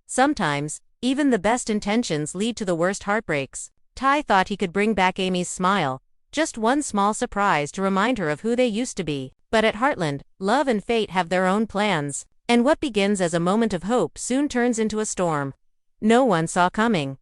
Sometimes, even the best intentions lead to the worst heartbreaks. Ty thought he could bring back Amy's smile, just one small surprise to remind her of who they used to be. But at Heartland, love and fate have their own plans, and what begins as a moment of hope soon turns into a storm no one saw coming.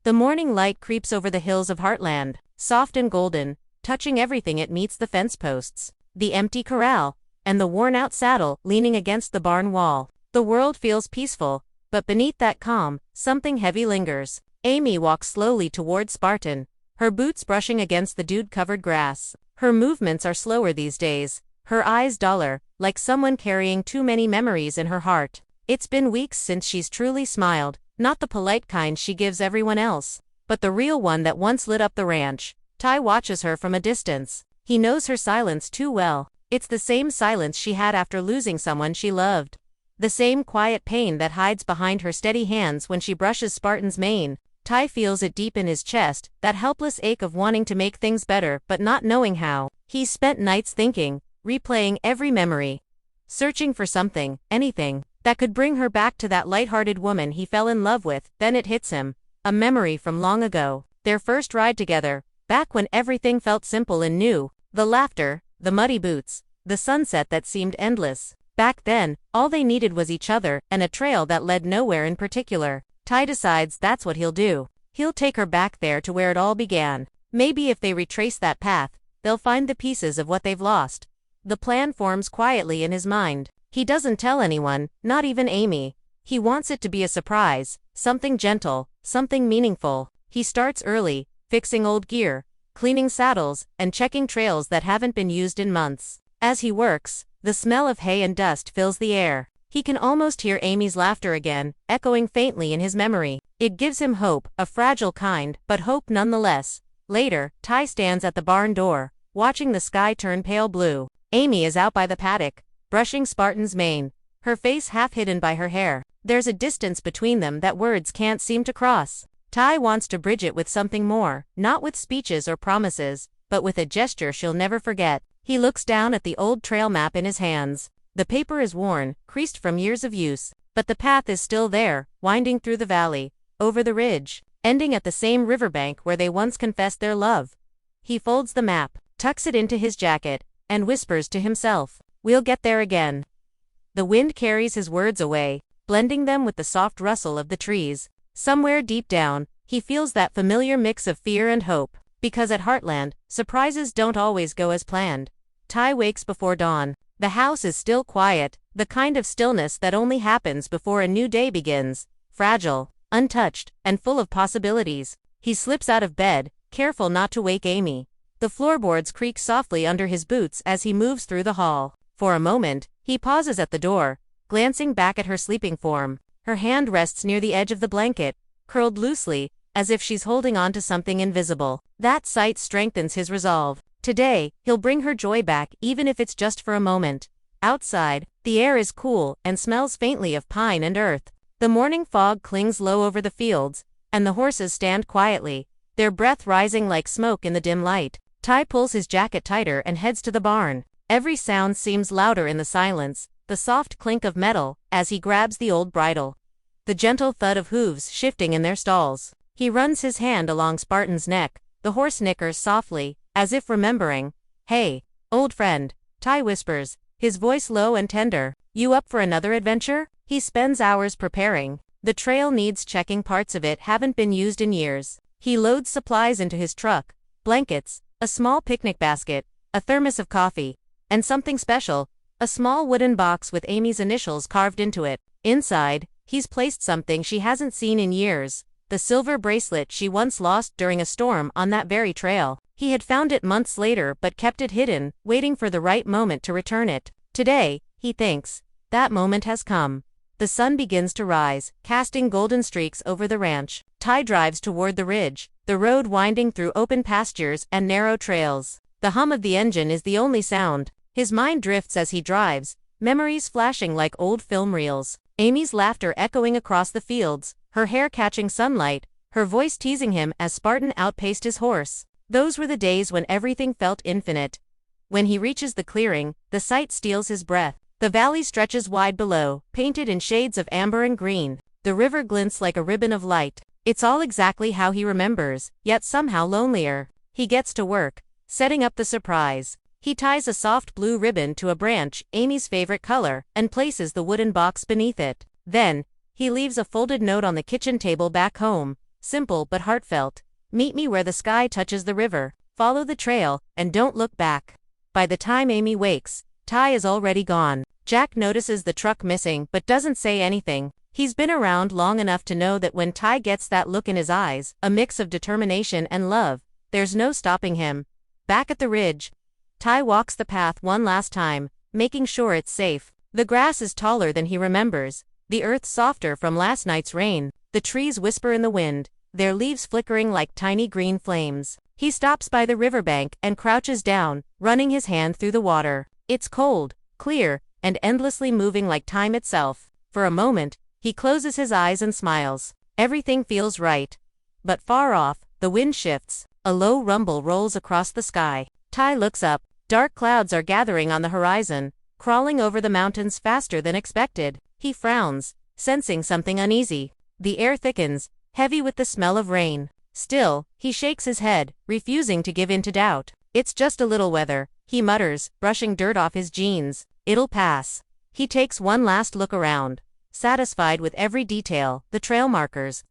The morning light creeps over the hills of Heartland, soft and golden, touching everything it meets: the fence posts, the empty corral, and the worn-out saddle leaning against the barn wall. The world feels peaceful, but beneath that calm, something heavy lingers. Amy walks slowly toward Spartan, her boots brushing against the dew-covered grass. Her movements are slower these days, her eyes duller, like someone carrying too many memories in her heart. It's been weeks since she's truly smiled, not the polite kind she gives everyone else, but the real one that once lit up the ranch. Ty watches her from a distance. He knows her silence too well. It's the same silence she had after losing someone she loved. The same quiet pain that hides behind her steady hands when she brushes Spartan's mane. Ty feels it deep in his chest, that helpless ache of wanting to make things better but not knowing how. He's spent nights thinking, replaying every memory, searching for something, anything, that could bring her back to that light-hearted woman he fell in love with. Then it hits him, a memory from long ago, their first ride together, back when everything felt simple and new, the laughter, the muddy boots, the sunset that seemed endless. Back then, all they needed was each other and a trail that led nowhere in particular. Ty decides that's what he'll do. He'll take her back there to where it all began. Maybe if they retrace that path, they'll find the pieces of what they've lost. The plan forms quietly in his mind. He doesn't tell anyone, not even Amy. He wants it to be a surprise, something gentle, something meaningful. He starts early, fixing old gear, cleaning saddles, and checking trails that haven't been used in months. As he works, the smell of hay and dust fills the air. He can almost hear Amy's laughter again, echoing faintly in his memory. It gives him hope, a fragile kind, but hope nonetheless. Later, Ty stands at the barn door, watching the sky turn pale blue. Amy is out by the paddock, brushing Spartan's mane, her face half hidden by her hair. There's a distance between them that words can't seem to cross. Ty wants to bridge it with something more, not with speeches or promises, but with a gesture she'll never forget. He looks down at the old trail map in his hands. The paper is worn, creased from years of use, but the path is still there, winding through the valley, over the ridge, ending at the same riverbank where they once confessed their love. He folds the map, tucks it into his jacket, and whispers to himself, "We'll get there again." The wind carries his words away, blending them with the soft rustle of the trees. Somewhere deep down, he feels that familiar mix of fear and hope, because at Heartland, surprises don't always go as planned. Ty wakes before dawn. The house is still quiet, the kind of stillness that only happens before a new day begins. Fragile, untouched, and full of possibilities. He slips out of bed, careful not to wake Amy. The floorboards creak softly under his boots as he moves through the hall. For a moment, he pauses at the door, glancing back at her sleeping form. Her hand rests near the edge of the blanket, curled loosely, as if she's holding on to something invisible. That sight strengthens his resolve. Today, he'll bring her joy back, even if it's just for a moment. Outside, the air is cool and smells faintly of pine and earth. The morning fog clings low over the fields, and the horses stand quietly, their breath rising like smoke in the dim light. Ty pulls his jacket tighter and heads to the barn. Every sound seems louder in the silence, the soft clink of metal as he grabs the old bridle, the gentle thud of hooves shifting in their stalls. He runs his hand along Spartan's neck. The horse nickers softly, as if remembering. "Hey, old friend," Ty whispers, his voice low and tender. "You up for another adventure?" He spends hours preparing. The trail needs checking, parts of it haven't been used in years. He loads supplies into his truck, blankets, a small picnic basket, a thermos of coffee, and something special, a small wooden box with Amy's initials carved into it. Inside, he's placed something she hasn't seen in years, the silver bracelet she once lost during a storm on that very trail. He had found it months later but kept it hidden, waiting for the right moment to return it. Today, he thinks, that moment has come. The sun begins to rise, casting golden streaks over the ranch. Ty drives toward the ridge, the road winding through open pastures and narrow trails. The hum of the engine is the only sound. His mind drifts as he drives, memories flashing like old film reels. Amy's laughter echoing across the fields, her hair catching sunlight, her voice teasing him as Spartan outpaced his horse. Those were the days when everything felt infinite. When he reaches the clearing, the sight steals his breath. The valley stretches wide below, painted in shades of amber and green. The river glints like a ribbon of light. It's all exactly how he remembers, yet somehow lonelier. He gets to work, setting up the surprise. He ties a soft blue ribbon to a branch, Amy's favorite color, and places the wooden box beneath it. Then, he leaves a folded note on the kitchen table back home. Simple but heartfelt. Meet me where the sky touches the river. Follow the trail, and don't look back. By the time Amy wakes, Ty is already gone. Jack notices the truck missing but doesn't say anything. He's been around long enough to know that when Ty gets that look in his eyes, a mix of determination and love, there's no stopping him. Back at the ridge, Ty walks the path one last time, making sure it's safe. The grass is taller than he remembers, the earth softer from last night's rain. The trees whisper in the wind, their leaves flickering like tiny green flames. He stops by the riverbank and crouches down, running his hand through the water. It's cold, clear, and endlessly moving like time itself. For a moment, he closes his eyes and smiles. Everything feels right. But far off, the wind shifts. A low rumble rolls across the sky. Ty looks up. Dark clouds are gathering on the horizon, crawling over the mountains faster than expected. He frowns, sensing something uneasy. The air thickens, heavy with the smell of rain. Still, he shakes his head, refusing to give in to doubt. It's just a little weather, he mutters, brushing dirt off his jeans. It'll pass. He takes one last look around, satisfied with every detail, the trail markers,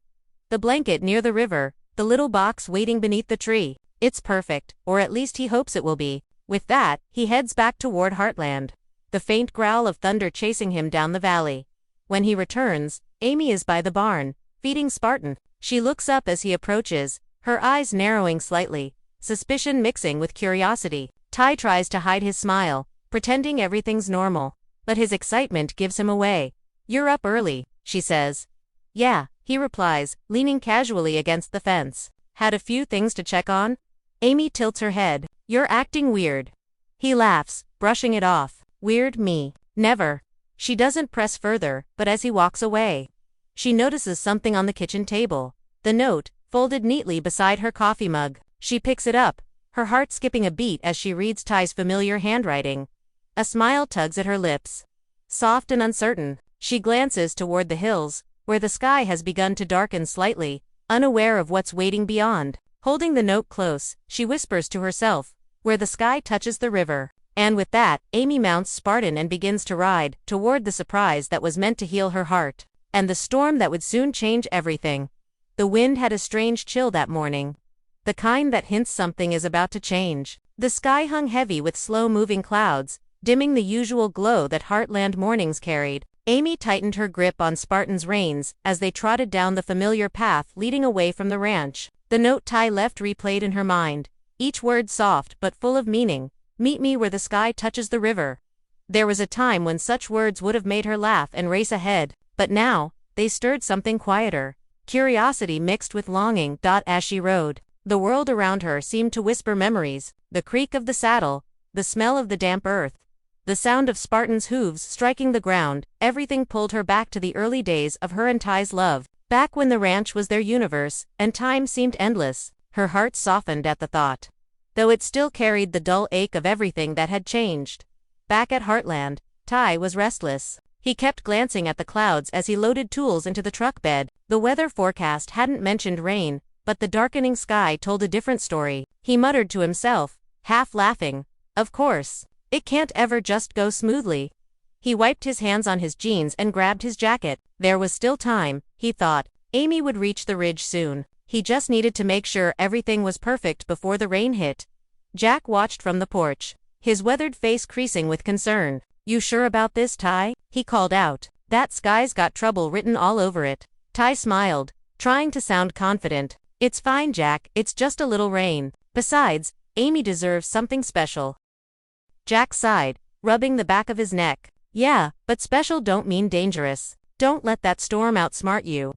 the blanket near the river, the little box waiting beneath the tree. It's perfect, or at least he hopes it will be. With that, he heads back toward Heartland, the faint growl of thunder chasing him down the valley. When he returns, Amy is by the barn, feeding Spartan. She looks up as he approaches, her eyes narrowing slightly, suspicion mixing with curiosity. Ty tries to hide his smile, pretending everything's normal, but his excitement gives him away. "You're up early," she says. "Yeah," he replies, leaning casually against the fence. "Had a few things to check on?" Amy tilts her head. "You're acting weird." He laughs, brushing it off. "Weird me? Never." She doesn't press further, but as he walks away, she notices something on the kitchen table. The note, folded neatly beside her coffee mug. She picks it up, her heart skipping a beat as she reads Ty's familiar handwriting. A smile tugs at her lips. Soft and uncertain, she glances toward the hills, where the sky has begun to darken slightly, unaware of what's waiting beyond. Holding the note close, she whispers to herself, "Where the sky touches the river." And with that, Amy mounts Spartan and begins to ride toward the surprise that was meant to heal her heart, and the storm that would soon change everything. The wind had a strange chill that morning, the kind that hints something is about to change. The sky hung heavy with slow-moving clouds, dimming the usual glow that Heartland mornings carried. Amy tightened her grip on Spartan's reins as they trotted down the familiar path leading away from the ranch. The note Ty left replayed in her mind, each word soft but full of meaning. "Meet me where the sky touches the river." There was a time when such words would have made her laugh and race ahead, but now, they stirred something quieter, curiosity mixed with longing. As she rode, the world around her seemed to whisper memories, the creak of the saddle, the smell of the damp earth, the sound of Spartan's hooves striking the ground. Everything pulled her back to the early days of her and Ty's love, back when the ranch was their universe, and time seemed endless. Her heart softened at the thought, though it still carried the dull ache of everything that had changed. Back at Heartland, Ty was restless. He kept glancing at the clouds as he loaded tools into the truck bed. The weather forecast hadn't mentioned rain, but the darkening sky told a different story. He muttered to himself, half laughing, "Of course, it can't ever just go smoothly." He wiped his hands on his jeans and grabbed his jacket. There was still time, he thought. Amy would reach the ridge soon. He just needed to make sure everything was perfect before the rain hit. Jack watched from the porch, his weathered face creasing with concern. "You sure about this, Ty?" he called out. "That sky's got trouble written all over it." Ty smiled, trying to sound confident. "It's fine, Jack, it's just a little rain. Besides, Amy deserves something special." Jack sighed, rubbing the back of his neck. "Yeah, but special don't mean dangerous. Don't let that storm outsmart you."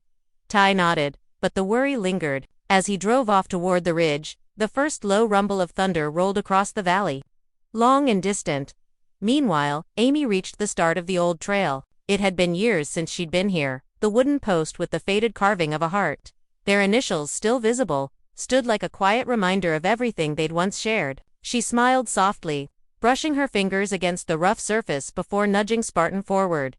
Ty nodded, but the worry lingered. As he drove off toward the ridge, the first low rumble of thunder rolled across the valley, long and distant. Meanwhile, Amy reached the start of the old trail. It had been years since she'd been here. The wooden post with the faded carving of a heart, their initials still visible, stood like a quiet reminder of everything they'd once shared. She smiled softly, brushing her fingers against the rough surface before nudging Spartan forward.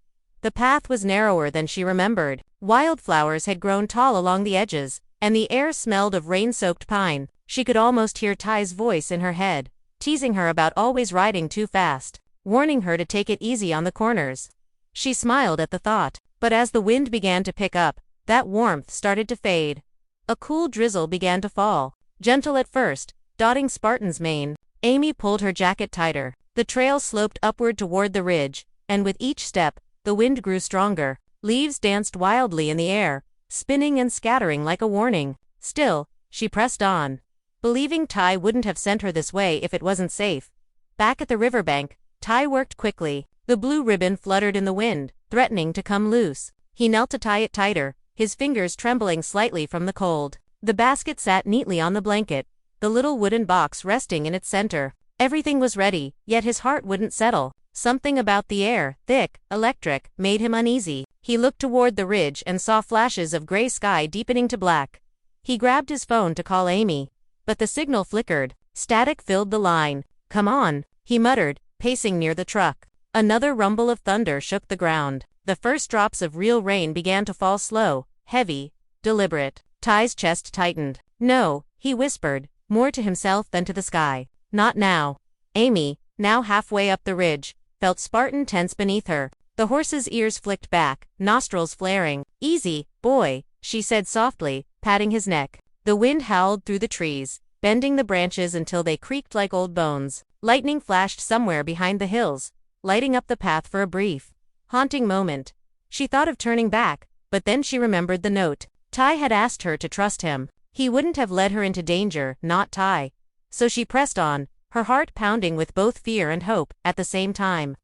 The path was narrower than she remembered. Wildflowers had grown tall along the edges, and the air smelled of rain-soaked pine. She could almost hear Ty's voice in her head, teasing her about always riding too fast, warning her to take it easy on the corners. She smiled at the thought, but as the wind began to pick up, that warmth started to fade. A cool drizzle began to fall, gentle at first, dotting Spartan's mane. Amy pulled her jacket tighter. The trail sloped upward toward the ridge, and with each step, the wind grew stronger. Leaves danced wildly in the air, spinning and scattering like a warning. Still, she pressed on, believing Ty wouldn't have sent her this way if it wasn't safe. Back at the riverbank, Ty worked quickly. The blue ribbon fluttered in the wind, threatening to come loose. He knelt to tie it tighter, his fingers trembling slightly from the cold. The basket sat neatly on the blanket, the little wooden box resting in its center. Everything was ready, yet his heart wouldn't settle. Something about the air, thick, electric, made him uneasy. He looked toward the ridge and saw flashes of gray sky deepening to black. He grabbed his phone to call Amy, but the signal flickered. Static filled the line. "Come on," he muttered, pacing near the truck. Another rumble of thunder shook the ground. The first drops of real rain began to fall slow, heavy, deliberate. Ty's chest tightened. "No," he whispered, more to himself than to the sky. "Not now." Amy, now halfway up the ridge, felt Spartan tense beneath her. The horse's ears flicked back, nostrils flaring. "Easy, boy," she said softly, patting his neck. The wind howled through the trees, bending the branches until they creaked like old bones. Lightning flashed somewhere behind the hills, lighting up the path for a brief, haunting moment. She thought of turning back, but then she remembered the note. Ty had asked her to trust him. He wouldn't have led her into danger, not Ty. So she pressed on, her heart pounding with both fear and hope at the same time.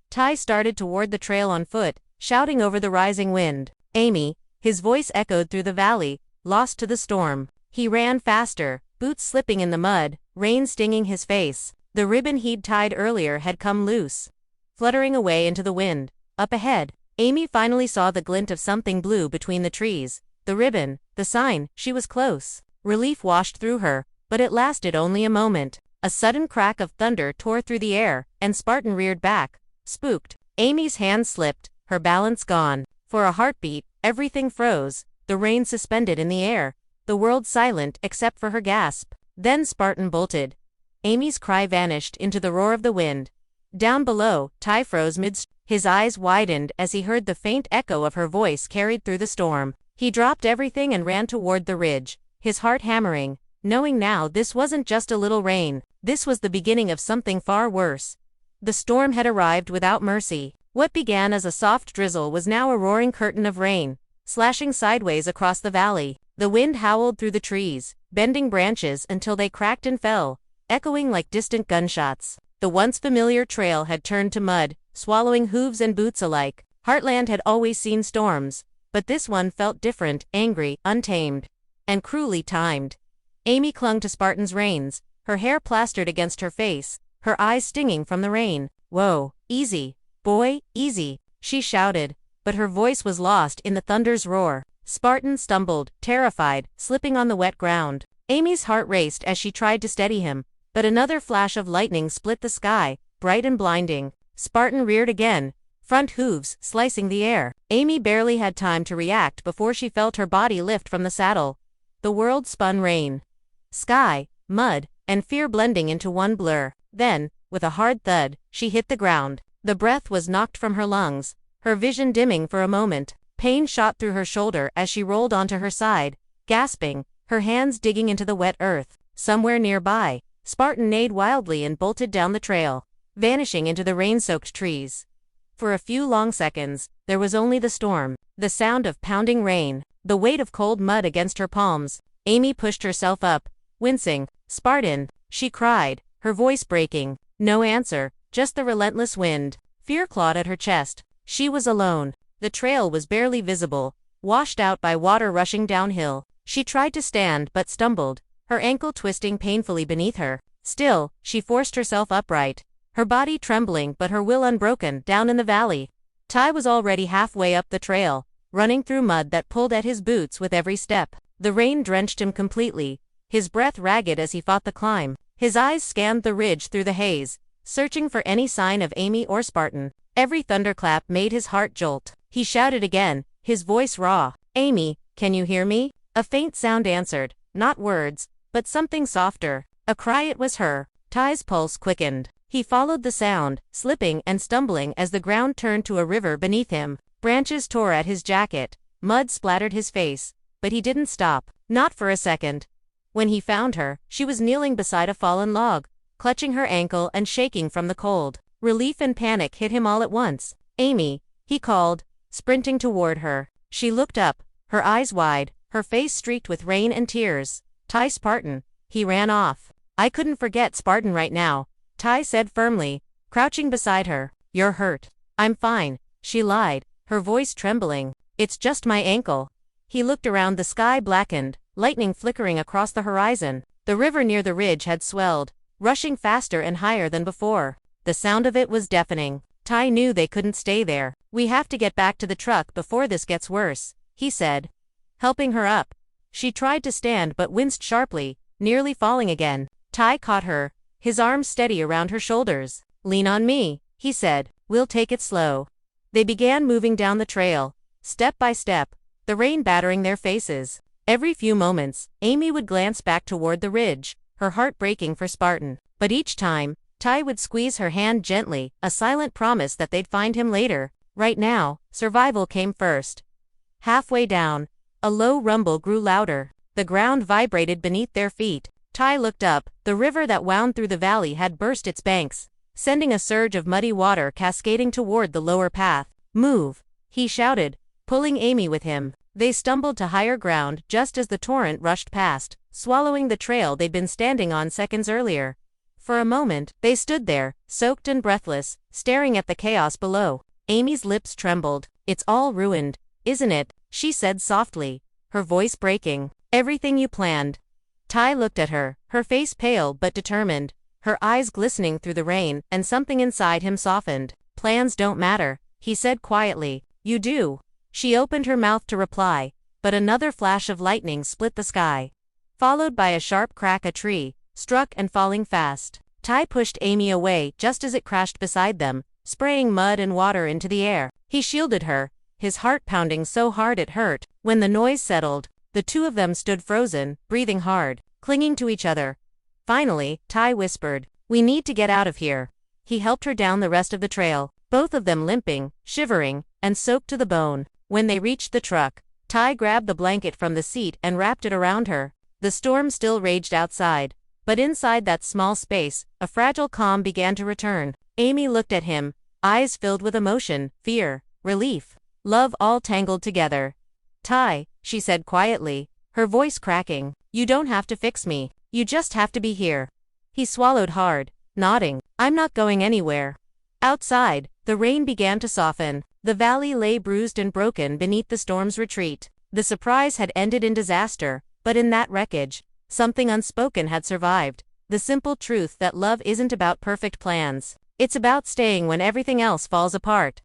Ty started toward the trail on foot, shouting over the rising wind. "Amy," his voice echoed through the valley, lost to the storm. He ran faster, boots slipping in the mud, rain stinging his face. The ribbon he'd tied earlier had come loose, fluttering away into the wind. Up ahead, Amy finally saw the glint of something blue between the trees. The ribbon, the sign, she was close. Relief washed through her, but it lasted only a moment. A sudden crack of thunder tore through the air, and Spartan reared back, spooked. Amy's hand slipped, her balance gone. For a heartbeat, everything froze, the rain suspended in the air, the world silent except for her gasp. Then Spartan bolted. Amy's cry vanished into the roar of the wind. Down below, Ty froze his eyes widened as he heard the faint echo of her voice carried through the storm. He dropped everything and ran toward the ridge, his heart hammering, knowing now this wasn't just a little rain, this was the beginning of something far worse. The storm had arrived without mercy. What began as a soft drizzle was now a roaring curtain of rain, slashing sideways across the valley. The wind howled through the trees, bending branches until they cracked and fell, echoing like distant gunshots. The once familiar trail had turned to mud, swallowing hooves and boots alike. Heartland had always seen storms, but this one felt different, angry, untamed, and cruelly timed. Amy clung to Spartan's reins, her hair plastered against her face, her eyes stinging from the rain. "Whoa, easy, boy, easy," she shouted, but her voice was lost in the thunder's roar. Spartan stumbled, terrified, slipping on the wet ground. Amy's heart raced as she tried to steady him, but another flash of lightning split the sky, bright and blinding. Spartan reared again, front hooves slicing the air. Amy barely had time to react before she felt her body lift from the saddle. The world spun, rain, sky, mud, and fear blending into one blur. Then, with a hard thud, she hit the ground. The breath was knocked from her lungs, her vision dimming for a moment. Pain shot through her shoulder as she rolled onto her side, gasping, her hands digging into the wet earth. Somewhere nearby, Spartan neighed wildly and bolted down the trail, vanishing into the rain-soaked trees. For a few long seconds, there was only the storm, the sound of pounding rain, the weight of cold mud against her palms. Amy pushed herself up, wincing. "Spartan," she cried, her voice breaking. No answer, just the relentless wind. Fear clawed at her chest. She was alone. The trail was barely visible, washed out by water rushing downhill. She tried to stand but stumbled, her ankle twisting painfully beneath her. Still, she forced herself upright, her body trembling but her will unbroken. Down in the valley, Ty was already halfway up the trail, running through mud that pulled at his boots with every step. The rain drenched him completely, his breath ragged as he fought the climb. His eyes scanned the ridge through the haze, searching for any sign of Amy or Spartan. Every thunderclap made his heart jolt. He shouted again, his voice raw. "Amy, can you hear me?" A faint sound answered, not words, but something softer. A cry. It was her. Ty's pulse quickened. He followed the sound, slipping and stumbling as the ground turned to a river beneath him. Branches tore at his jacket, mud splattered his face, but he didn't stop. Not for a second. When he found her, she was kneeling beside a fallen log, clutching her ankle and shaking from the cold. Relief and panic hit him all at once. "Amy," he called, sprinting toward her. She looked up, her eyes wide, her face streaked with rain and tears. "Ty Spartan." He ran off. "I couldn't forget Spartan right now," Ty said firmly, crouching beside her. "You're hurt." "I'm fine," she lied, her voice trembling. "It's just my ankle." He looked around. The sky blackened, lightning flickering across the horizon. The river near the ridge had swelled, rushing faster and higher than before. The sound of it was deafening. Ty knew they couldn't stay there. "We have to get back to the truck before this gets worse," he said, helping her up. She tried to stand but winced sharply, nearly falling again. Ty caught her, his arms steady around her shoulders. "Lean on me," he said. "We'll take it slow." They began moving down the trail, step by step, the rain battering their faces. Every few moments, Amy would glance back toward the ridge, her heart breaking for Spartan. But each time, Ty would squeeze her hand gently, a silent promise that they'd find him later. Right now, survival came first. Halfway down, a low rumble grew louder. The ground vibrated beneath their feet. Ty looked up. The river that wound through the valley had burst its banks, sending a surge of muddy water cascading toward the lower path. "Move," he shouted, pulling Amy with him. They stumbled to higher ground just as the torrent rushed past, swallowing the trail they'd been standing on seconds earlier. For a moment, they stood there, soaked and breathless, staring at the chaos below. Amy's lips trembled. "It's all ruined, isn't it?" she said softly, her voice breaking. "Everything you planned." Ty looked at her, her face pale but determined, her eyes glistening through the rain, and something inside him softened. "Plans don't matter," he said quietly. "You do." She opened her mouth to reply, but another flash of lightning split the sky, followed by a sharp crack. A tree, struck and falling fast. Ty pushed Amy away just as it crashed beside them, spraying mud and water into the air. He shielded her, his heart pounding so hard it hurt. When the noise settled, the two of them stood frozen, breathing hard, clinging to each other. Finally, Ty whispered, "We need to get out of here." He helped her down the rest of the trail, both of them limping, shivering, and soaked to the bone. When they reached the truck, Ty grabbed the blanket from the seat and wrapped it around her. The storm still raged outside, but inside that small space, a fragile calm began to return. Amy looked at him, eyes filled with emotion, fear, relief, love all tangled together. "Ty," she said quietly, her voice cracking, "you don't have to fix me. You just have to be here." He swallowed hard, nodding. "I'm not going anywhere." Outside, the rain began to soften. The valley lay bruised and broken beneath the storm's retreat. The surprise had ended in disaster, but in that wreckage, something unspoken had survived. The simple truth that love isn't about perfect plans. It's about staying when everything else falls apart.